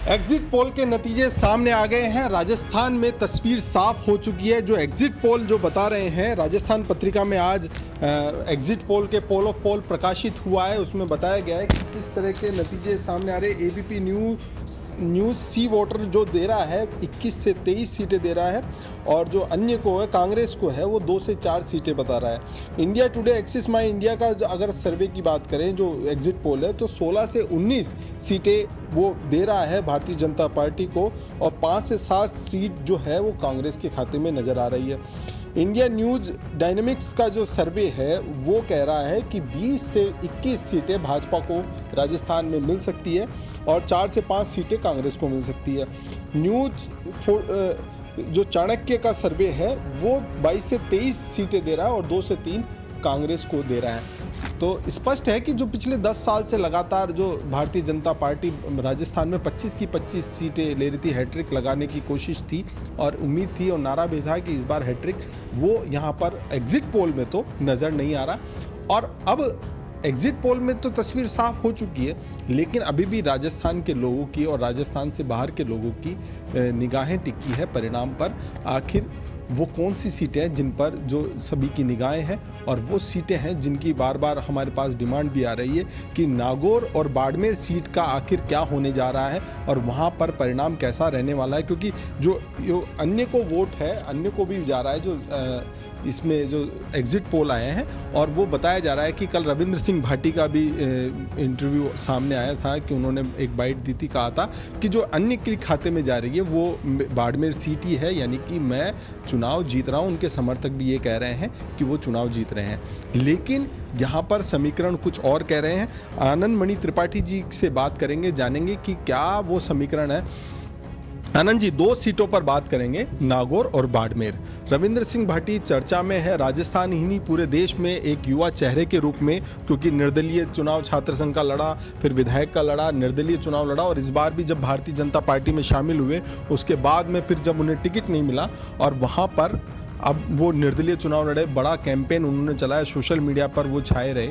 Exit poll के नतीजे सामने आ गए हैं। राजस्थान में तस्वीर साफ हो चुकी है। जो एग्जिट पोल जो बता रहे हैं, राजस्थान पत्रिका में आज एग्जिट पोल के पोल ऑफ पोल प्रकाशित हुआ है। उसमें बताया गया है कि किस तरह के नतीजे सामने आ रहे हैं। एबीपी न्यूज़ सी वोटर जो दे रहा है 21 से 23 सीटें दे रहा है, और जो अन्य को है, कांग्रेस को है, वो 2 से 4 सीटें बता रहा है। इंडिया टुडे एक्सिस माई इंडिया का अगर सर्वे की बात करें, जो एग्जिट पोल है, तो 16 से 19 सीटें वो दे रहा है भारतीय जनता पार्टी को, और 5 से 7 सीट जो है वो कांग्रेस के खाते में नज़र आ रही है। इंडिया न्यूज़ डायनेमिक्स का जो सर्वे है वो कह रहा है कि 20 से 21 सीटें भाजपा को राजस्थान में मिल सकती है, और 4 से 5 सीटें कांग्रेस को मिल सकती है। जो चाणक्य का सर्वे है वो 22 से 23 सीटें दे रहा है, और 2 से 3 कांग्रेस को दे रहा है। तो स्पष्ट है कि जो पिछले 10 साल से लगातार जो भारतीय जनता पार्टी राजस्थान में 25 की 25 सीटें ले रही थी, हैट्रिक लगाने की कोशिश थी और उम्मीद थी और नारा भी था कि इस बार हैट्रिक, वो यहाँ पर एग्जिट पोल में तो नज़र नहीं आ रहा। और अब एग्जिट पोल में तो तस्वीर साफ हो चुकी है, लेकिन अभी भी राजस्थान के लोगों की और राजस्थान से बाहर के लोगों की निगाहें टिकी है परिणाम पर। आखिर वो कौन सी सीटें हैं जिन पर जो सभी की निगाहें हैं, और वो सीटें हैं जिनकी बार बार हमारे पास डिमांड भी आ रही है कि नागौर और बाड़मेर सीट का आखिर क्या होने जा रहा है और वहाँ पर परिणाम कैसा रहने वाला है। क्योंकि जो अन्य को वोट है, अन्य को भी जा रहा है, जो इसमें जो एग्जिट पोल आए हैं, और वो बताया जा रहा है कि कल रविंद्र सिंह भाटी का भी इंटरव्यू सामने आया था कि उन्होंने एक बाइट दी थी, कहा था कि जो अन्य के खाते में जा रही है वो बाड़मेर सीट ही है, यानी कि मैं चुनाव जीत रहा हूँ। उनके समर्थक भी ये कह रहे हैं कि वो चुनाव जीत रहे हैं, लेकिन यहाँ पर समीकरण कुछ और कह रहे हैं। आनंद मणि त्रिपाठी जी से बात करेंगे, जानेंगे कि क्या वो समीकरण है। आनंद जी, 2 सीटों पर बात करेंगे, नागौर और बाड़मेर। रविंद्र सिंह भाटी चर्चा में है, राजस्थान ही नहीं पूरे देश में एक युवा चेहरे के रूप में, क्योंकि निर्दलीय चुनाव छात्र संघ का लड़ा, फिर विधायक का लड़ा, निर्दलीय चुनाव लड़ा, और इस बार भी जब भारतीय जनता पार्टी में शामिल हुए उसके बाद में फिर जब उन्हें टिकट नहीं मिला और वहाँ पर अब वो निर्दलीय चुनाव लड़े, बड़ा कैंपेन उन्होंने चलाया, सोशल मीडिया पर वो छाए रहे।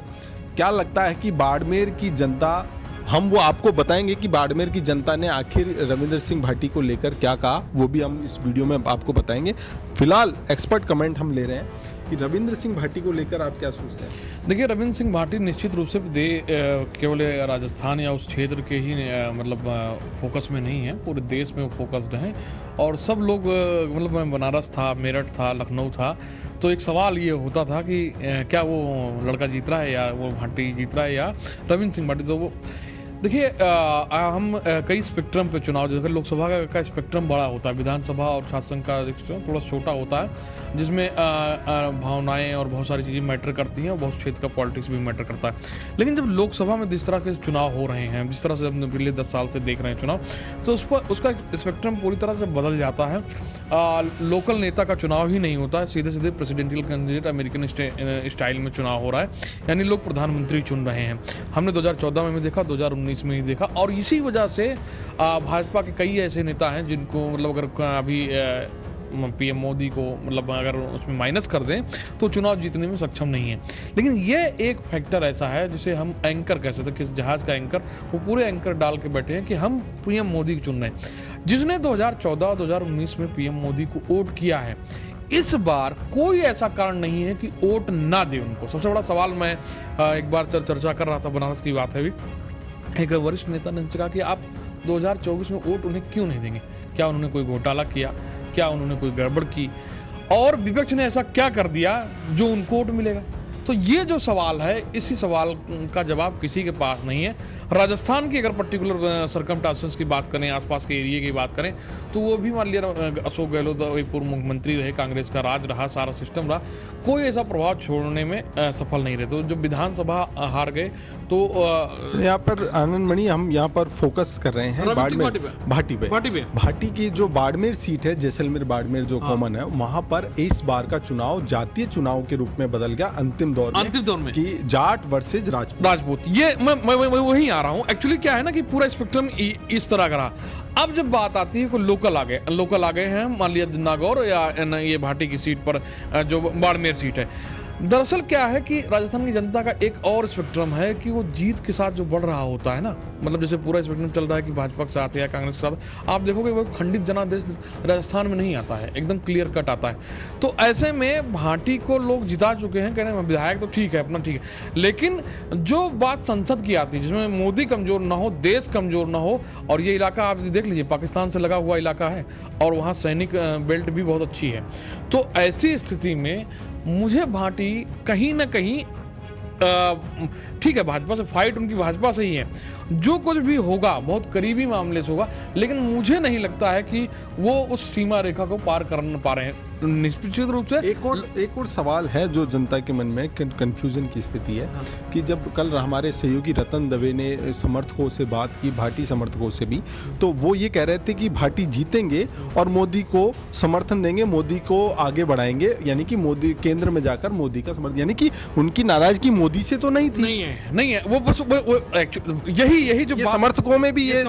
क्या लगता है कि बाड़मेर की जनता, हम वो आपको बताएंगे कि बाड़मेर की जनता ने आखिर रविंद्र सिंह भाटी को लेकर क्या कहा, वो भी हम इस वीडियो में आपको बताएंगे। फिलहाल एक्सपर्ट कमेंट हम ले रहे हैं कि रविंद्र सिंह भाटी को लेकर आप क्या सोचते हैं। देखिए, रविंद्र सिंह भाटी निश्चित रूप से केवल राजस्थान या उस क्षेत्र के ही मतलब फोकस में नहीं है, पूरे देश में वो फोकस्ड हैं। और सब लोग मतलब मैं बनारस था, मेरठ था, लखनऊ था, तो एक सवाल ये होता था कि क्या वो लड़का जीत रहा है या वो भाटी जीत रहा है या रविंद्र सिंह भाटी। तो वो देखिए, हम कई स्पेक्ट्रम पे चुनाव, जैसे लोकसभा का स्पेक्ट्रम बड़ा होता है, विधानसभा और छात्र संघ का थोड़ा छोटा होता है, जिसमें भावनाएं और बहुत सारी चीज़ें मैटर करती हैं और बहुत क्षेत्र का पॉलिटिक्स भी मैटर करता है। लेकिन जब लोकसभा में जिस तरह के चुनाव हो रहे हैं, जिस तरह से हमने पिछले 10 साल से देख रहे हैं चुनाव, तो उसका स्पेक्ट्रम पूरी तरह से बदल जाता है। लोकल नेता का चुनाव ही नहीं होता है, सीधे सीधे प्रेसिडेंशियल कैंडिडेट अमेरिकन स्टाइल में चुनाव हो रहा है, यानी लोग प्रधानमंत्री चुन रहे हैं। हमने 2014 में भी देखा, 2019 में ही देखा, और इसी वजह से भाजपा के कई ऐसे नेता हैं जिनको मतलब अगर अभी पीएम मोदी को मतलब अगर उसमें माइनस कर दें तो चुनाव जीतने में सक्षम नहीं है। लेकिन ये एक फैक्टर ऐसा है जिसे हम एंकर कह सकते हैं, किस जहाज का एंकर, वो पूरे एंकर डाल के बैठे हैं कि हम पीएम मोदी को चुन रहे हैं। जिसने 2014 और 2019 में पीएम मोदी को वोट किया है, इस बार कोई ऐसा कारण नहीं है कि वोट ना दे उनको। सबसे बड़ा सवाल, मैं एक बार चर्चा कर रहा था, बनारस की बात है, भी एक वरिष्ठ नेता ने कहा कि आप 2024 में वोट उन्हें क्यों नहीं देंगे, क्या उन्होंने कोई घोटाला किया, क्या उन्होंने कोई गड़बड़ की, और विपक्ष ने ऐसा क्या कर दिया जो उनको वोट मिलेगा। तो ये जो सवाल है, इसी सवाल का जवाब किसी के पास नहीं है। राजस्थान की अगर पर्टिकुलर सर्कमस्टांसेस की बात करें, आसपास के एरिया की बात करें, तो वो भी मान लिया अशोक गहलोत पूर्व मुख्यमंत्री रहे, कांग्रेस का राज रहा, सारा सिस्टम रहा, कोई ऐसा प्रभाव छोड़ने में सफल नहीं रहे। तो जब विधानसभा हार गए तो यहाँ पर आनंद मणि, हम यहाँ पर फोकस कर रहे हैं भाटी की जो बाड़मेर सीट है, जैसलमेर बाड़मेर जो कॉमन है, वहाँ पर इस बार का चुनाव जातीय चुनाव के रूप में बदल गया अंतिम दौर में कि जाट वर्सेज राजपूत। ये मैं वही आ रहा हूँ। एक्चुअली क्या है ना कि पूरा स्पेक्ट्रम इस तरह का रहा। अब जब बात आती है कि लोकल आ गए हैं, मान लिया नागौर या ये भाटी की सीट पर जो बाड़मेर सीट है, दरअसल क्या है कि राजस्थान की जनता का एक और स्पेक्ट्रम है कि वो जीत के साथ जो बढ़ रहा होता है ना, मतलब जैसे पूरा स्पेक्ट्रम चल रहा है कि भाजपा के साथ या कांग्रेस के साथ, आप देखोगे बहुत खंडित जनादेश राजस्थान में नहीं आता है, एकदम क्लियर कट आता है। तो ऐसे में भाटी को लोग जिता चुके हैं, कह रहे हैं विधायक तो ठीक है अपना ठीक है, लेकिन जो बात संसद की आती है जिसमें मोदी कमजोर ना हो, देश कमजोर ना हो, और ये इलाका आप देख लीजिए पाकिस्तान से लगा हुआ इलाका है और वहाँ सैनिक बेल्ट भी बहुत अच्छी है, तो ऐसी स्थिति में मुझे भाटी कहीं ना कहीं ठीक है, भाजपा से फाइट उनकी भाजपा से ही है, जो कुछ भी होगा बहुत करीबी मामले से होगा, लेकिन मुझे नहीं लगता है कि वो उस सीमा रेखा को पार कर पा रहे हैं। निश्चित रूप से एक और सवाल है जो जनता के मन में कंफ्यूजन की स्थिति है कि जब कल हमारे सहयोगी रतन दवे ने समर्थकों से बात की, भाटी समर्थकों से भी, तो वो ये कह रहे थे कि भाटी जीतेंगे और मोदी को समर्थन देंगे, मोदी को आगे बढ़ाएंगे, यानी कि मोदी केंद्र में जाकर मोदी का समर्थन, यानी कि उनकी नाराजगी मोदी से तो नहीं थी। नहीं है वो बस यही जो समर्थकों में भी ये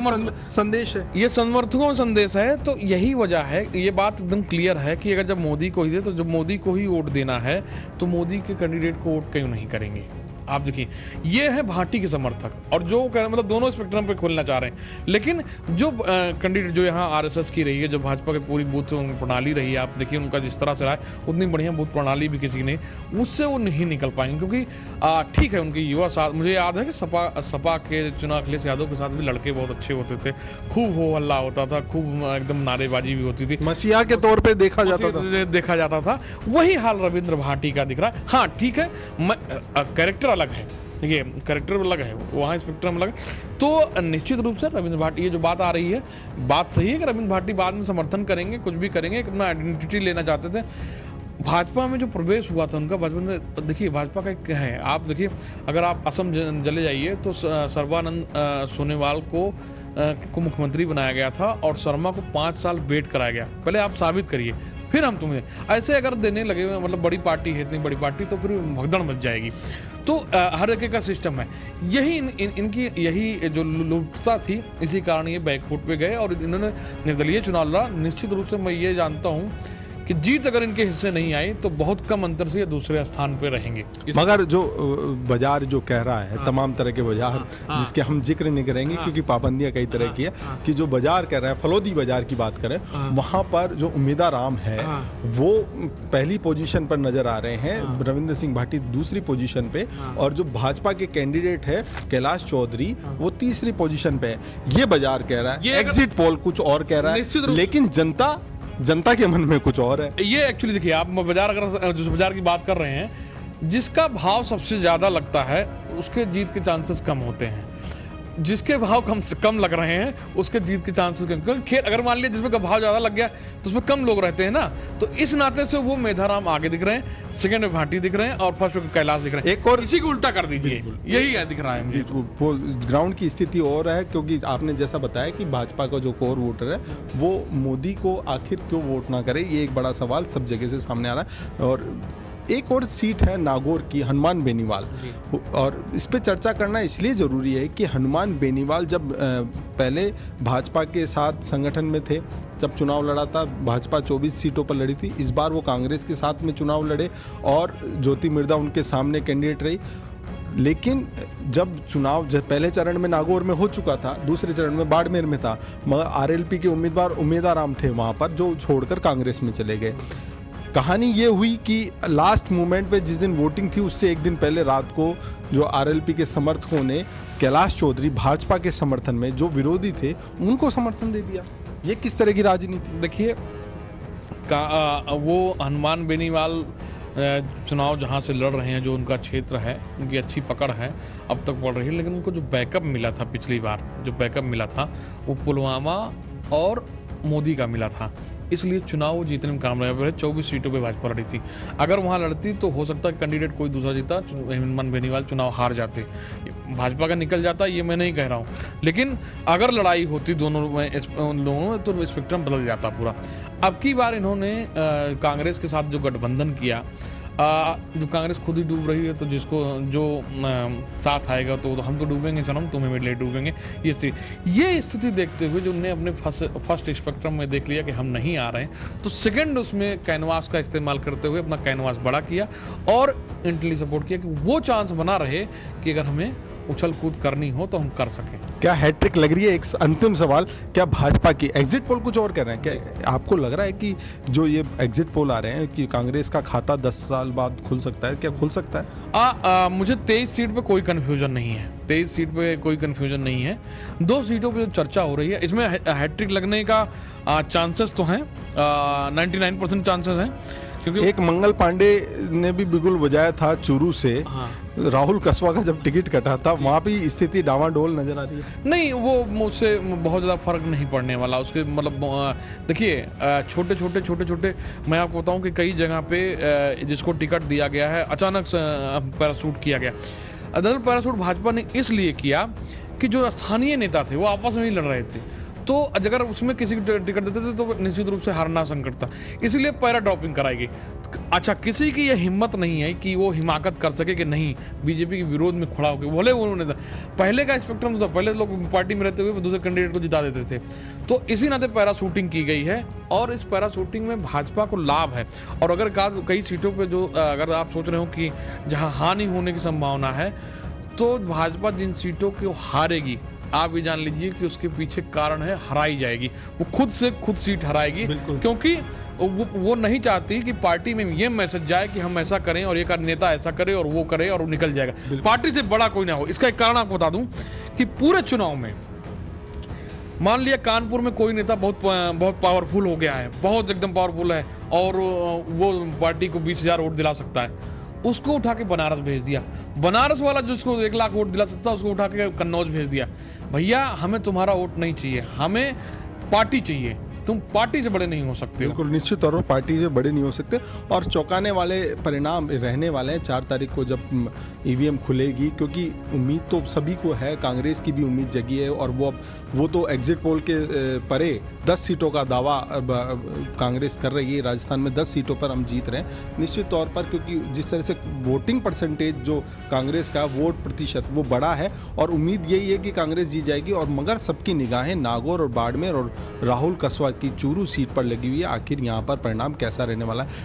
संदेश है, ये समर्थकों में संदेश है। तो यही वजह है, ये बात एकदम क्लियर है कि अगर जब मोदी को ही दे तो जब मोदी को ही वोट देना है तो मोदी के कैंडिडेट को वोट क्यों नहीं करेंगे। आप देखिए ये है भाटी के समर्थक, और जो मतलब दोनों स्पेक्ट्रम पे खोलना चाह रहे हैं, लेकिन जो कैंडिडेट जो यहाँ आरएसएस की रही है, जो भाजपा की पूरी बूथ प्रणाली रही है, आप देखिए उनका जिस तरह से रहा है उतनी बढ़िया बूथ प्रणाली भी किसी ने, उससे वो नहीं निकल पाएंगे, क्योंकि ठीक है उनकी युवा साथ, मुझे याद है कि सपा के चुनाव अखिलेश यादव के साथ भी लड़के बहुत अच्छे होते थे, खूब हो हल्ला होता था, खूब एकदम नारेबाजी भी होती थी, मसीहा के तौर पर देखा जाता था। वही हाल रविंद्र भाटी का दिख रहा है। हाँ ठीक है, कैरेक्टर अलग है, देखिए कैरेक्टर अलग है, वहाँ स्पेक्ट्रम अलग है, तो निश्चित रूप से रविंद्र भाटी, ये जो बात आ रही है, बात सही है कि रविंद्र भाटी बाद में समर्थन करेंगे, कुछ भी करेंगे, अपना आइडेंटिटी लेना चाहते थे। भाजपा में जो प्रवेश हुआ था उनका, भाजपा में देखिए भाजपा का क्या है, आप देखिए अगर आप असम चले जाइए तो सर्बानंद सोनोवाल को मुख्यमंत्री बनाया गया था और शर्मा को 5 साल वेट कराया गया, पहले आप साबित करिए फिर हम तुम्हें, ऐसे अगर देने लगे, मतलब बड़ी पार्टी है, इतनी बड़ी पार्टी, तो फिर भगदड़ मच जाएगी। तो हर एक का सिस्टम है, यही इनकी यही जो लुप्तता थी, इसी कारण ये बैकफुट पे गए और इन्होंने निर्दलीय चुनाव लड़ा। निश्चित रूप से मैं ये जानता हूँ कि जीत अगर इनके हिस्से नहीं आई तो बहुत कम अंतर से ये दूसरे स्थान पे रहेंगे। मगर जो बाजार जो कह रहा है, तमाम तरह के बाजार जिसके हम जिक्र नहीं करेंगे क्योंकि पाबंदियां कई तरह की है, कि जो बाजार कह रहा है, फलोदी बाजार की बात करें, वहां पर जो उम्मीदवार राम है वो पहली पोजीशन पर नजर आ रहे हैं, रविंद्र सिंह भाटी दूसरी पोजीशन पे, और जो भाजपा के कैंडिडेट है कैलाश चौधरी वो तीसरी पोजीशन पे है। ये बाजार कह रहा है, एग्जिट पोल कुछ और कह रहा है, लेकिन जनता के मन में कुछ और है। ये एक्चुअली देखिए, आप बाजार अगर जिस बाजार की बात कर रहे हैं, जिसका भाव सबसे ज्यादा लगता है उसके जीत के चांसेस कम होते हैं, जिसके भाव कम लग रहे हैं उसके जीत के चांसेस कम, क्योंकि खेल अगर मान लिया जिसमें का भाव ज्यादा लग गया तो उसमें कम लोग रहते हैं ना, तो इस नाते से वो मेधाराम आगे दिख रहे हैं, सेकंड में भाटी दिख रहे हैं और फर्स्ट में कैलाश दिख रहे हैं। एक और इसी को उल्टा कर दीजिए, यही है दिख रहा है मुझे। वो ग्राउंड की स्थिति और है, क्योंकि आपने जैसा बताया कि भाजपा का जो कोर वोटर है वो मोदी को आखिर क्यों वोट ना करे, ये एक बड़ा सवाल सब जगह से सामने आ रहा है। और एक और सीट है नागौर की, हनुमान बेनीवाल, और इस पे चर्चा करना इसलिए ज़रूरी है कि हनुमान बेनीवाल जब पहले भाजपा के साथ संगठन में थे, जब चुनाव लड़ा था भाजपा 24 सीटों पर लड़ी थी, इस बार वो कांग्रेस के साथ में चुनाव लड़े और ज्योति मिर्धा उनके सामने कैंडिडेट रही। लेकिन जब चुनाव पहले चरण में नागौर में हो चुका था, दूसरे चरण में बाड़मेर में था, मगर आरएलपी के उम्मीदवार राम थे वहाँ पर, जो छोड़कर कांग्रेस में चले गए। कहानी ये हुई कि लास्ट मोमेंट पे जिस दिन वोटिंग थी उससे एक दिन पहले रात को जो आरएलपी के समर्थकों ने कैलाश चौधरी भाजपा के समर्थन में, जो विरोधी थे, उनको समर्थन दे दिया। ये किस तरह की राजनीति? देखिए वो हनुमान बेनीवाल चुनाव जहाँ से लड़ रहे हैं, जो उनका क्षेत्र है, उनकी अच्छी पकड़ है, अब तक बढ़ रही है, लेकिन उनको जो बैकअप मिला था पिछली बार, जो बैकअप मिला था वो पुलवामा और मोदी का मिला था, इसलिए चुनाव जीतने में कामयाब रहे। 24 सीटों पे भाजपा लड़ी थी, अगर वहाँ लड़ती तो हो सकता है कैंडिडेट कोई दूसरा जीता, हनुमान बेनीवाल चुनाव हार जाते, भाजपा का निकल जाता, ये मैं नहीं कह रहा हूँ, लेकिन अगर लड़ाई होती दोनों में तो स्पेक्ट्रम बदल जाता पूरा। अब की बार इन्होंने कांग्रेस के साथ जो गठबंधन किया, जब कांग्रेस खुद ही डूब रही है तो जिसको जो साथ आएगा तो हम तो डूबेंगे सनम, तुम्हें मिले डूबेंगे। ये स्थिति देखते हुए जो उन्होंने अपने फर्स्ट स्पेक्ट्रम में देख लिया कि हम नहीं आ रहे हैं, तो सेकंड उसमें कैनवास का इस्तेमाल करते हुए अपना कैनवास बड़ा किया और इंटेली सपोर्ट किया कि वो चांस बना रहे कि अगर हमें उछल कूद करनी हो तो हम कर सकें। क्या हैट्रिक लग रही है? एक अंतिम सवाल, क्या भाजपा की एग्जिट पोल कुछ और कह रहे हैं? क्या आपको लग रहा है कि जो ये एग्जिट पोल आ रहे हैं कि कांग्रेस का खाता 10 साल बाद खुल सकता है? क्या खुल सकता है? मुझे 23 सीट पे कोई कंफ्यूजन नहीं है। 23 सीट पे कोई कंफ्यूजन नहीं है। 2 सीटों पे जो चर्चा हो रही है इसमें हैट्रिक लगने का चांसेस तो हैं, 99% चांसेस हैं, क्योंकि एक मंगल पांडे ने भी बिगुल बजाया था चूरू से। हाँ। राहुल कसवा का जब टिकट कटा था वहां भी स्थिति डावाडोल नजर आ रही है। नहीं, वो मुझसे बहुत ज़्यादा फर्क नहीं पड़ने वाला उसके, मतलब देखिए छोटे छोटे मैं आपको बताऊं कि कई जगह पे जिसको टिकट दिया गया है अचानक पैराशूट किया गया। दरअसल पैराशूट भाजपा ने इसलिए किया कि जो स्थानीय नेता थे वो आपस में ही लड़ रहे थे, तो अगर उसमें किसी को टिकट देते थे तो निश्चित रूप से हारना संकट था, इसलिए पैरा ड्रॉपिंग कराई गई। अच्छा, किसी की यह हिम्मत नहीं है कि वो हिमाकत कर सके कि नहीं बीजेपी के विरोध में खड़ा होकर, बोले उन्होंने पहले का स्पेक्ट्रम था, पहले लोग पार्टी में रहते हुए दूसरे कैंडिडेट को जिता देते थे, तो इसी नाते पैरा शूटिंग की गई है और इस पैरा शूटिंग में भाजपा को लाभ है। और अगर कई सीटों पर जो अगर आप सोच रहे हो कि जहाँ हानि होने की संभावना है, तो भाजपा जिन सीटों को हारेगी आप ये जान लीजिए कि उसके पीछे कारण है हराई जाएगी, वो खुद से खुद सीट हराएगी, क्योंकि वो नहीं चाहती कि पार्टी में ये मैसेज जाए कि हम ऐसा करें और एक नेता ऐसा करे और वो करे और वो निकल जाएगा, पार्टी से बड़ा कोई ना हो। इसका एक कारण आपको बता दूं कि पूरे चुनाव में मान लिया कानपुर में कोई नेता बहुत पावरफुल हो गया है, बहुत एकदम पावरफुल है और वो पार्टी को 20,000 वोट दिला सकता है, उसको उठा के बनारस भेज दिया। बनारस वाला जिसको 1 लाख वोट दिला सकता है उसको उठा के कन्नौज भेज दिया। भैया हमें तुम्हारा वोट नहीं चाहिए, हमें पार्टी चाहिए, तुम पार्टी से बड़े नहीं हो सकते हो। बिल्कुल, निश्चित तौर पर पार्टी से बड़े नहीं हो सकते और चौंकाने वाले परिणाम रहने वाले हैं 4 तारीख को जब ईवीएम खुलेगी, क्योंकि उम्मीद तो सभी को है, कांग्रेस की भी उम्मीद जगी है और वो तो एग्जिट पोल के परे 10 सीटों का दावा कांग्रेस कर रही है। राजस्थान में 10 सीटों पर हम जीत रहे हैं निश्चित तौर पर, क्योंकि जिस तरह से वोटिंग परसेंटेज जो कांग्रेस का वोट प्रतिशत वो बड़ा है और उम्मीद यही है कि कांग्रेस जीत जाएगी। और मगर सबकी निगाहें नागौर और बाड़मेर और राहुल कसवा की चूरू सीट पर लगी हुई है। आखिर यहाँ पर परिणाम कैसा रहने वाला है?